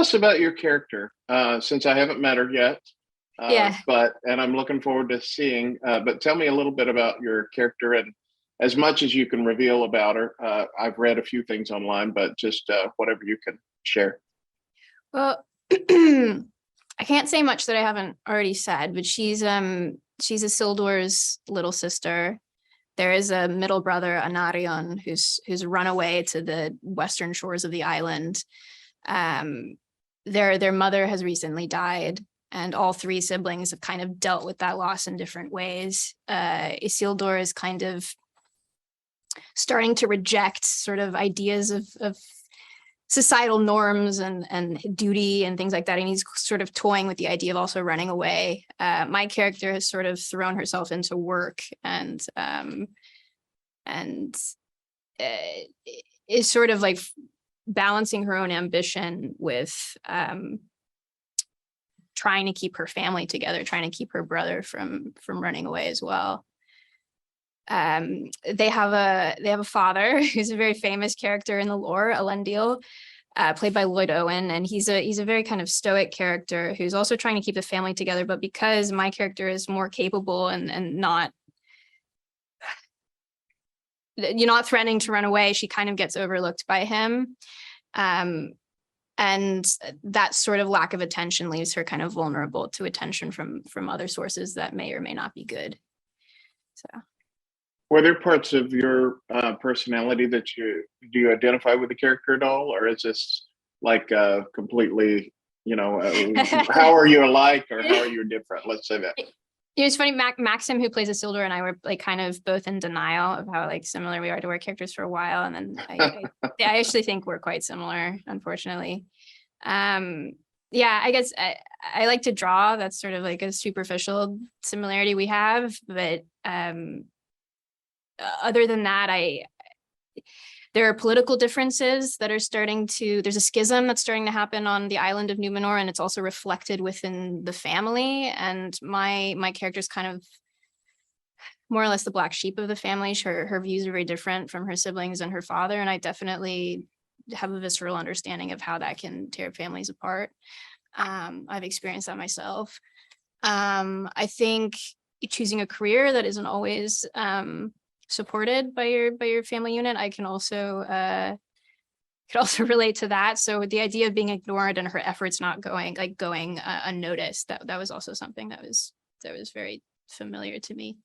us about your character, since I haven't met her yet. Yeah. And I'm looking forward to seeing. But tell me a little bit about your character and as much as you can reveal about her. I've read a few things online, but just whatever you can share. Well, I can't say much that I haven't already said, but she's Isildur's little sister. There is a middle brother, Anarion, who's run away to the western shores of the island. Their mother has recently died, and all three siblings have kind of dealt with that loss in different ways. Isildur is kind of starting to reject sort of ideas of societal norms and duty and things like that. And he's sort of toying with the idea of also running away. My character has sort of thrown herself into work and is sort of like balancing her own ambition with trying to keep her family together, trying to keep her brother from running away as well. They have a father who's a very famous character in the lore, Elendil, played by Lloyd Owen, and he's a very kind of stoic character who's also trying to keep the family together. But because my character is more capable and not, you're not threatening to run away, she kind of gets overlooked by him. And that sort of lack of attention leaves her kind of vulnerable to attention from other sources that may or may not be good. So. Were there parts of your personality that do you identify with the character at all, or is this like completely, how are you alike or how are you different? Let's say that. It was funny, Maxim, who plays Isildur, and I were like kind of both in denial of how like similar we are to our characters for a while, and then I actually think we're quite similar, unfortunately. Yeah, I guess I like to draw. That's sort of like a superficial similarity we have, but other than that, there are political differences that are there's a schism that's starting to happen on the island of Númenor, and it's also reflected within the family. And my character's kind of more or less the black sheep of the family. Her views are very different from her siblings and her father, and I definitely have a visceral understanding of how that can tear families apart. I've experienced that myself. I think choosing a career that isn't always supported by your family unit, I can also could also relate to that. So the idea of being ignored and her efforts not going unnoticed, that was also something that was very familiar to me.